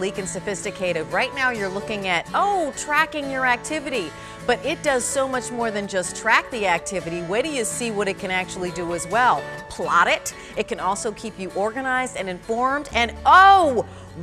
sleek and sophisticated. Right now you're looking at, tracking your activity. But it does so much more than just track the activity. Wait till you see what it can actually do as well. Plot it. It can also keep you organized and informed. And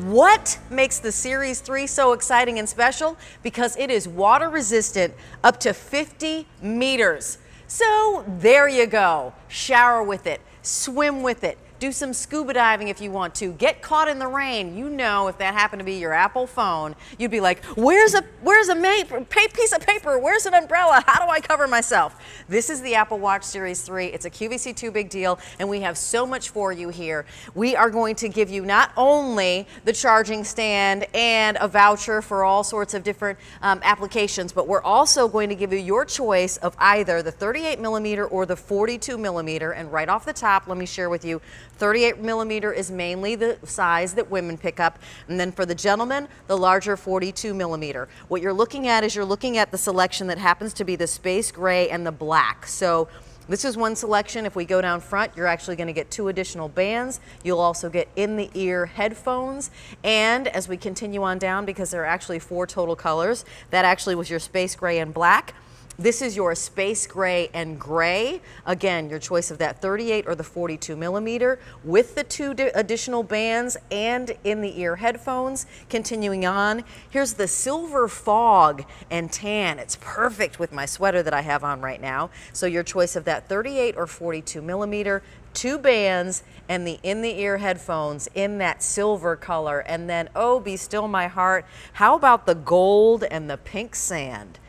what makes the Series 3 so exciting and special? Because it is water resistant up to 50 meters. So there you go. Shower with it, swim with it. Do some scuba diving if you want to. Get caught in the rain. You know, if that happened to be your Apple phone, you'd be like, where's a piece of paper? Where's an umbrella? How do I cover myself? This is the Apple Watch Series 3. It's a QVC 2 big deal, and we have so much for you here. We are going to give you not only the charging stand and a voucher for all sorts of different applications, but we're also going to give you your choice of either the 38 millimeter or the 42 millimeter. And right off the top, let me share with you, 38 millimeter is mainly the size that women pick up, and then for the gentlemen, the larger 42 millimeter. What you're looking at is you're looking at the selection that happens to be the space gray and the black. So this is one selection. If we go down front, you're actually going to get 2 additional bands. You'll also get in-the-ear headphones. And as we continue on down, because there are actually 4 total colors, that actually was your space gray and black. This is your space gray and gray. Again, your choice of that 38 or the 42 millimeter with the 2 additional bands and in-the-ear headphones. Continuing on, here's the silver fog and tan. It's perfect with my sweater that I have on right now. So your choice of that 38 or 42 millimeter, 2 bands, and the in-the-ear headphones in that silver color. And then, oh, be still my heart, how about the gold and the pink sand?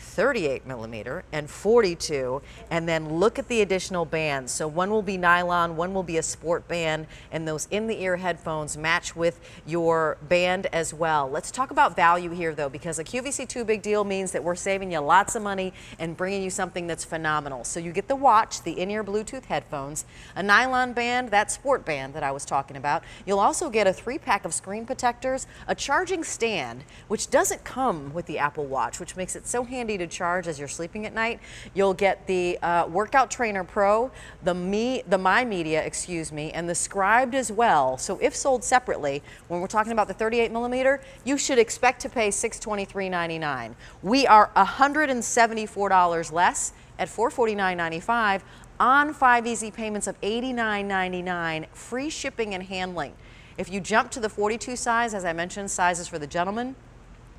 38 millimeter and 42, and then look at the additional bands. So one will be nylon, one will be a sport band, and those in-the-ear headphones match with your band as well. Let's talk about value here though, because a QVC 2 big deal means that we're saving you lots of money and bringing you something that's phenomenal. So you get the watch, the in-ear Bluetooth headphones, a nylon band, that sport band that I was talking about. You'll also get a 3-pack of screen protectors, a charging stand, which doesn't come with the Apple Watch, which makes it so handy to charge as you're sleeping at night. You'll get the Workout Trainer Pro, the My Media, and the Scribed as well. So if sold separately, when we're talking about the 38 millimeter, you should expect to pay $623.99. We are $174 less at $449.95 on 5 easy payments of $89.99, free shipping and handling. If you jump to the 42 size, as I mentioned, sizes for the gentleman,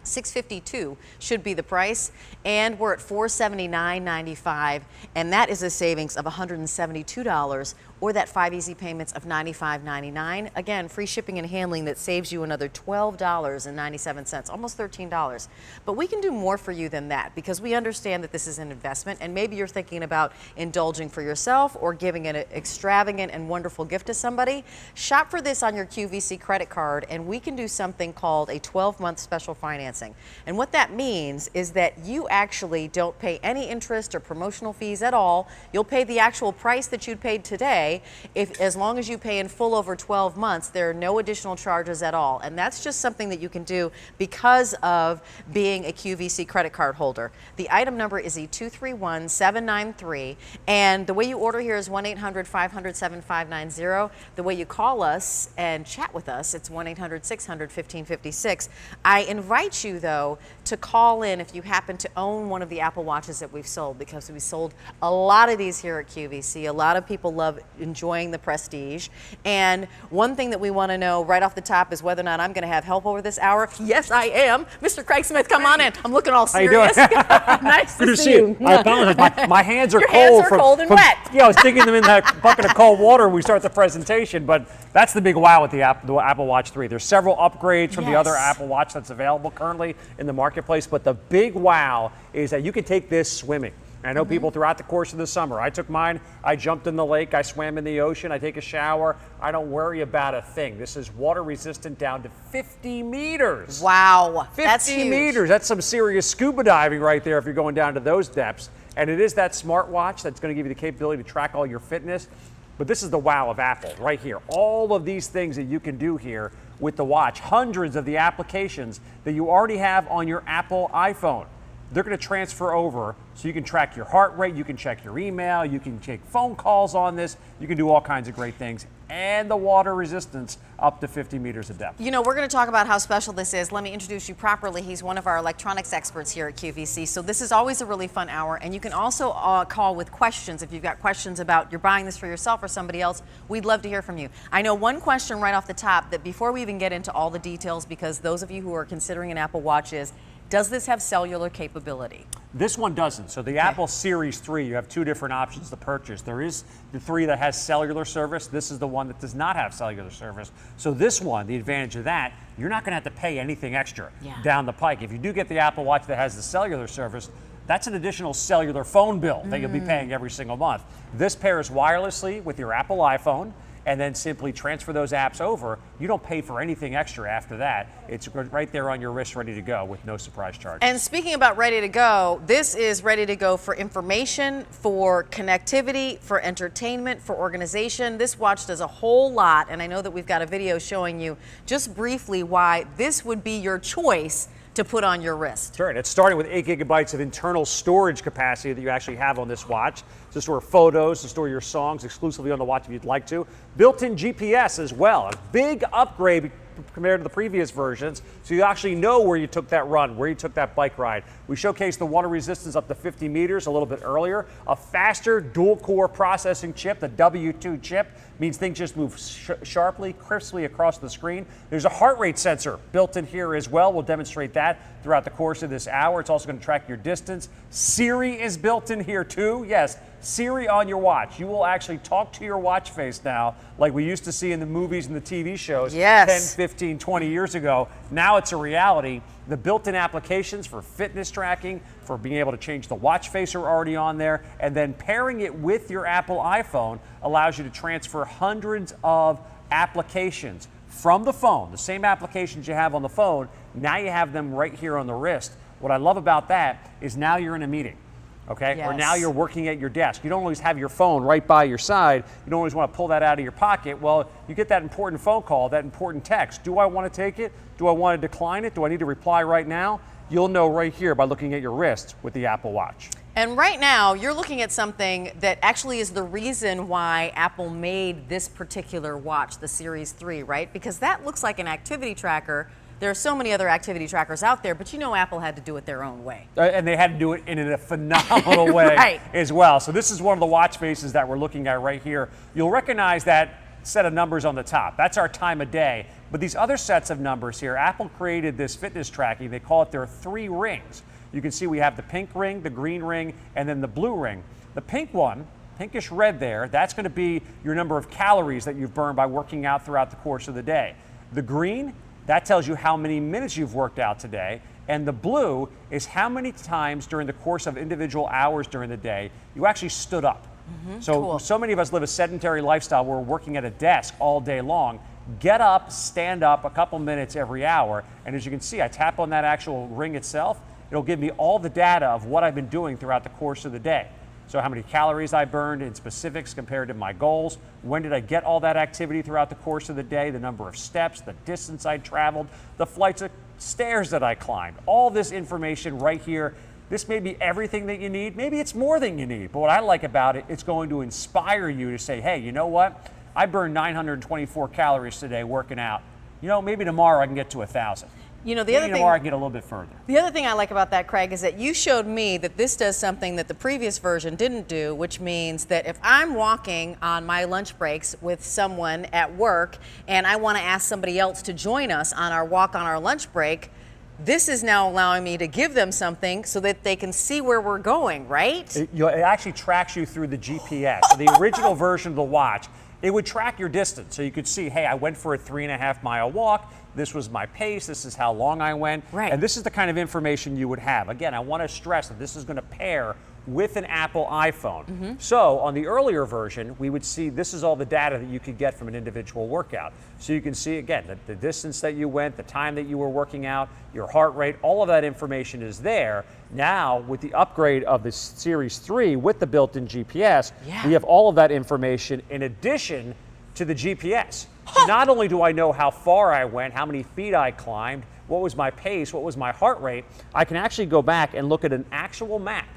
$652 should be the price, and we're at $479.95, and that is a savings of $172, or that 5 easy payments of $95.99. Again, free shipping and handling that saves you another $12.97, almost $13. But we can do more for you than that, because we understand that this is an investment, and maybe you're thinking about indulging for yourself or giving an extravagant and wonderful gift to somebody. Shop for this on your QVC credit card, and we can do something called a 12-month special financing. And what that means is that you actually don't pay any interest or promotional fees at all. You'll pay the actual price that you'd paid today. As long as you pay in full over 12 months, there are no additional charges at all. And that's just something that you can do because of being a QVC credit card holder. The item number is E231793, and the way you order here is 1-800-500-7590. The way you call us and chat with us, it's 1-800-600-1556. I invite you, though, to call in if you happen to own one of the Apple Watches that we've sold, because we sold a lot of these here at QVC. A lot of people love enjoying the prestige. And one thing that we want to know right off the top is whether or not I'm going to have help over this hour. Yes, I am. Mr. Craig Smith, come on in. I'm looking all serious. How you doing? Nice Good to see you. I apologize. My hands are Your cold. hands are cold and wet. Yeah, I was sticking them in that bucket of cold water when we start the presentation, but that's the big wow with the Apple Watch 3. There's several upgrades from the other Apple Watch that's available currently in the marketplace, but the big wow is that you can take this swimming. I know people throughout the course of the summer. I took mine, I jumped in the lake, I swam in the ocean, I take a shower. I don't worry about a thing. This is water resistant down to 50 meters. Wow, 50 that's huge. meters. That's some serious scuba diving right there if you're going down to those depths. And it is that smartwatch that's going to give you the capability to track all your fitness. But this is the wow of Apple right here. All of these things that you can do here with the watch. Hundreds of the applications that you already have on your Apple iPhone. they're going to transfer over so you can track your heart rate, you can check your email, you can take phone calls on this, you can do all kinds of great things, and the water resistance up to 50 meters of depth. You know, we're going to talk about how special this is. Let me introduce you properly. He's one of our electronics experts here at QVC. So this is always a really fun hour, and you can also call with questions. If you've got questions about you're buying this for yourself or somebody else, we'd love to hear from you. I know one question right off the top that before we even get into all the details, because those of you who are considering an Apple Watch is, does this have cellular capability? This one doesn't. So the Apple Series 3, you have two different options to purchase. There is the 3 that has cellular service. This is the one that does not have cellular service. So this one, the advantage of that, you're not going to have to pay anything extra down the pike. If you do get the Apple Watch that has the cellular service, that's an additional cellular phone bill that you'll be paying every single month. This pairs wirelessly with your Apple iPhone, and then simply transfer those apps over. You don't pay for anything extra after that. It's right there on your wrist, ready to go with no surprise charge. And speaking about ready to go, this is ready to go for information, for connectivity, for entertainment, for organization. This watch does a whole lot, and I know that we've got a video showing you just briefly why this would be your choice to put on your wrist. Sure, and it's starting with 8 gigabytes of internal storage capacity that you actually have on this watch to store photos, to store your songs exclusively on the watch if you'd like to. Built-in GPS as well, a big upgrade compared to the previous versions, so you actually know where you took that run, where you took that bike ride. We showcased the water resistance up to 50 meters a little bit earlier. A faster dual-core processing chip, the W2 chip, means things just move sharply, crisply across the screen. There's a heart rate sensor built in here as well. We'll demonstrate that throughout the course of this hour. It's also going to track your distance. Siri is built in here too. Yes, Siri on your watch. You will actually talk to your watch face now like we used to see in the movies and the TV shows 10, 15, 20 years ago. Now it's a reality. The built-in applications for fitness tracking, for being able to change the watch face are already on there, and then pairing it with your Apple iPhone allows you to transfer hundreds of applications from the phone, the same applications you have on the phone. Now you have them right here on the wrist. What I love about that is now you're in a meeting. Okay? Or now you're working at your desk. You don't always have your phone right by your side. You don't always want to pull that out of your pocket. Well, you get that important phone call, that important text. Do I want to take it? Do I want to decline it? Do I need to reply right now? You'll know right here by looking at your wrist with the Apple Watch. And right now, you're looking at something that actually is the reason why Apple made this particular watch, the Series 3, right? Because that looks like an activity tracker. There are so many other activity trackers out there, but you know Apple had to do it their own way. And they had to do it in a phenomenal way as well. So this is one of the watch faces that we're looking at right here. You'll recognize that set of numbers on the top. That's our time of day. But these other sets of numbers here, Apple created this fitness tracking. They call it their 3 rings. You can see we have the pink ring, the green ring, and then the blue ring. The pink one, pinkish red there, that's going to be your number of calories that you've burned by working out throughout the course of the day. The green, that tells you how many minutes you've worked out today. And the blue is how many times during the course of individual hours during the day you actually stood up. So many of us live a sedentary lifestyle where we're working at a desk all day long. Get up, stand up a couple minutes every hour. And as you can see, I tap on that actual ring itself. It'll give me all the data of what I've been doing throughout the course of the day. So how many calories I burned in specifics compared to my goals. When did I get all that activity throughout the course of the day, the number of steps, the distance I traveled, the flights of stairs that I climbed. All this information right here. This may be everything that you need. Maybe it's more than you need. But what I like about it, it's going to inspire you to say, hey, you know what? I burned 924 calories today working out. You know, maybe tomorrow I can get to 1,000. You know, the other thing, tomorrow I can get a little bit further. The other thing I like about that, Craig, is that you showed me that this does something that the previous version didn't do, which means that if I'm walking on my lunch breaks with someone at work and I want to ask somebody else to join us on our walk on our lunch break, this is now allowing me to give them something so that they can see where we're going, right? It actually tracks you through the GPS. So the original version of the watch, it would track your distance. So you could see, hey, I went for a 3.5 mile walk. This was my pace. This is how long I went. Right. And this is the kind of information you would have. Again, I want to stress that this is going to pair with an Apple iPhone. So on the earlier version, we would see this is all the data that you could get from an individual workout. So you can see, again, the distance that you went, the time that you were working out, your heart rate, all of that information is there. Now, with the upgrade of the Series 3 with the built-in GPS, we have all of that information in addition to the GPS. So not only do I know how far I went, how many feet I climbed, what was my pace, what was my heart rate, I can actually go back and look at an actual map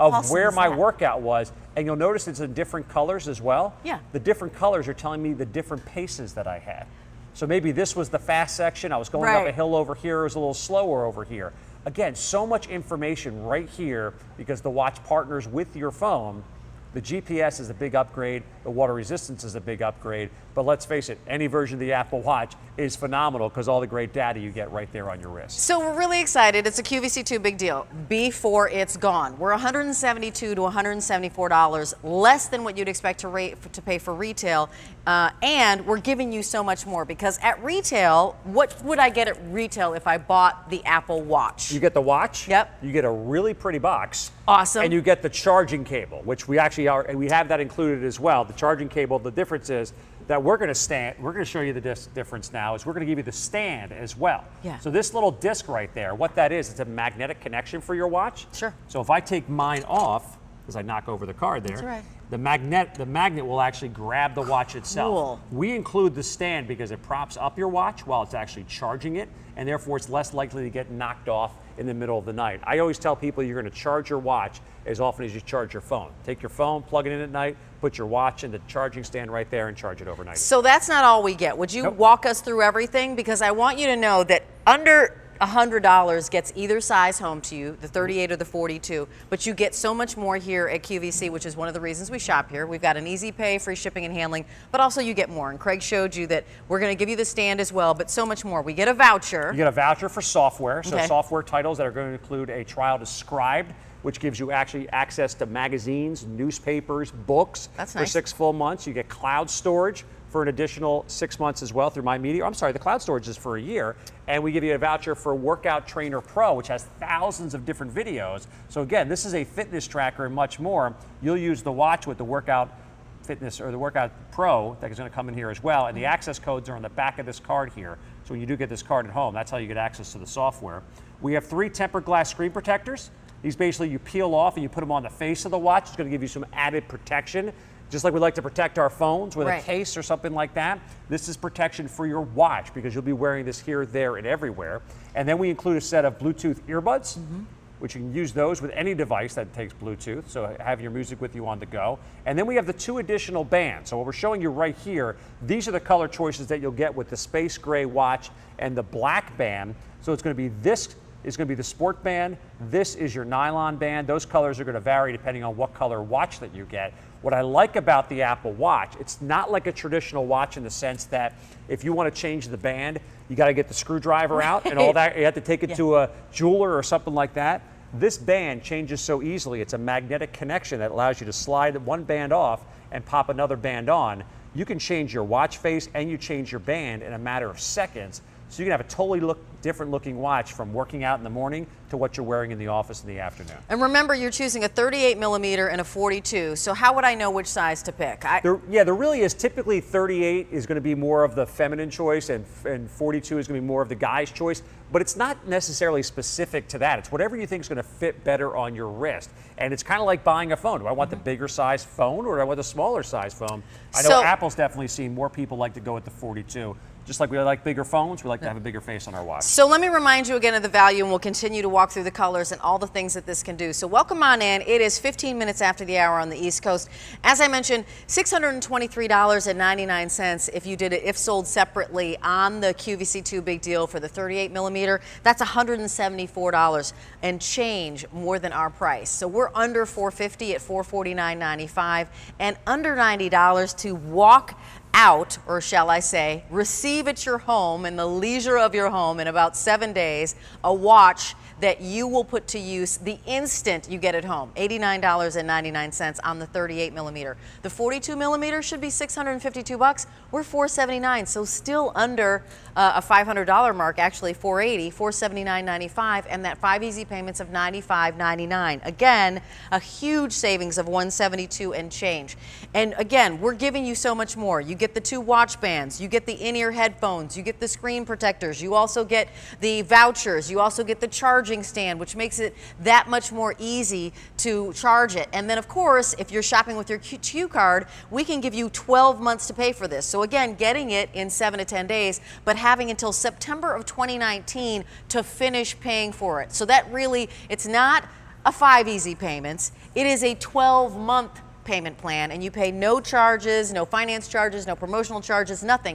of awesome where is my that? workout was. And you'll notice it's in different colors as well. Yeah. The different colors are telling me the different paces that I had. So maybe this was the fast section. I was going up a hill over here. It was a little slower over here. Again, so much information right here because the watch partners with your phone. The GPS is a big upgrade. The water resistance is a big upgrade. But let's face it, any version of the Apple Watch is phenomenal because all the great data you get right there on your wrist. So we're really excited. It's a QVC2 big deal before it's gone. We're $172 to $174 less than what you'd expect to pay for retail. And we're giving you so much more because at retail, what would I get at retail if I bought the Apple Watch? You get the watch. Yep. You get a really pretty box. Awesome. And you get the charging cable, which we actually are, and we have that included as well. The charging cable, the difference is that we're going to show you the difference now, is we're going to give you the stand as well. Yeah. So this little disc right there, what that is, it's a magnetic connection for your watch. Sure. So if I take mine off, as I knock over the card there, That's right. the magnet will actually grab the watch itself. Cool. We include the stand because it props up your watch while it's actually charging it, and therefore it's less likely to get knocked off in the middle of the night. I always tell people you're going to charge your watch as often as you charge your phone. Take your phone, plug it in at night, put your watch in the charging stand right there and charge it overnight. So that's not all we get. Would you walk us through everything? Because I want you to know that under $100 gets either size home to you, the 38 or the 42, but you get so much more here at QVC, which is one of the reasons we shop here. We've got an easy pay, free shipping and handling, but also you get more. And Craig showed you that we're going to give you the stand as well, but so much more. We get a voucher. You get a voucher for software, so Okay. software titles that are going to include a trial to Scribed, which gives you actually access to magazines, newspapers, books That's for nice. 6 full months. You get cloud storage for an additional 6 months as well through My Media. I'm sorry, the cloud storage is for a year. And we give you a voucher for Workout Trainer Pro, which has thousands of different videos. So again, this is a fitness tracker and much more. You'll use the watch with the Workout Fitness or the Workout Pro that is going to come in here as well. And the access codes are on the back of this card here. So when you do get this card at home, that's how you get access to the software. We have 3 tempered glass screen protectors. These basically you peel off and you put them on the face of the watch. It's going to give you some added protection. Just like we like to protect our phones with a case or something like that, this is protection for your watch because you'll be wearing this here, there, and everywhere. And then we include a set of Bluetooth earbuds, which you can use those with any device that takes Bluetooth, so have your music with you on the go. And then we have the 2 additional bands. So what we're showing you right here, these are the color choices that you'll get with the space gray watch and the black band. So it's going to be this is going to be the sport band. This is your nylon band. Those colors are going to vary depending on what color watch that you get. What I like about the Apple Watch, it's not like a traditional watch in the sense that if you want to change the band, you got to get the screwdriver out and all that. You have to take it to a jeweler or something like that. This band changes so easily. It's a magnetic connection that allows you to slide one band off and pop another band on. You can change your watch face and you change your band in a matter of seconds. So you can have a totally different looking watch from working out in the morning to what you're wearing in the office in the afternoon. And remember, you're choosing a 38 millimeter and a 42. So how would I know which size to pick? There really is. Typically 38 is going to be more of the feminine choice and 42 is going to be more of the guy's choice. But it's not necessarily specific to that. It's whatever you think is going to fit better on your wrist. And it's kind of like buying a phone. Do I want the bigger size phone or do I want the smaller size phone? I know Apple's definitely seen more people like to go with the 42. Just like we like bigger phones, we like to have a bigger face on our watch. So let me remind you again of the value, and we'll continue to walk through the colors and all the things that this can do. So welcome on in. It is 15 minutes after the hour on the East Coast. As I mentioned, $623.99 if you did it, if sold separately on the QVC2 big deal for the 38 millimeter. That's $174 and change more than our price. So we're under $450 at $449.95 and under $90 to walk out, or shall I say, receive at your home in the leisure of your home in about 7 days, a watch that you will put to use the instant you get it home. $89.99 on the 38 millimeter. The 42 millimeter should be $652. We're $479, so still under a $500 mark, actually $480, $479.95, and that 5 easy payments of $95.99. Again, a huge savings of $172 and change. And again, we're giving you so much more. You get get the 2 watch bands, you get the in-ear headphones, you get the screen protectors, you also get the vouchers, you also get the charging stand, which makes it that much more easy to charge it. And then of course, if you're shopping with your Q card, we can give you 12 months to pay for this. So again, getting it in 7 to 10 days, but having until September of 2019 to finish paying for it. So that really, it's not a 5 easy payments, it is a 12-month payment plan, and you pay no charges, no finance charges, no promotional charges, nothing.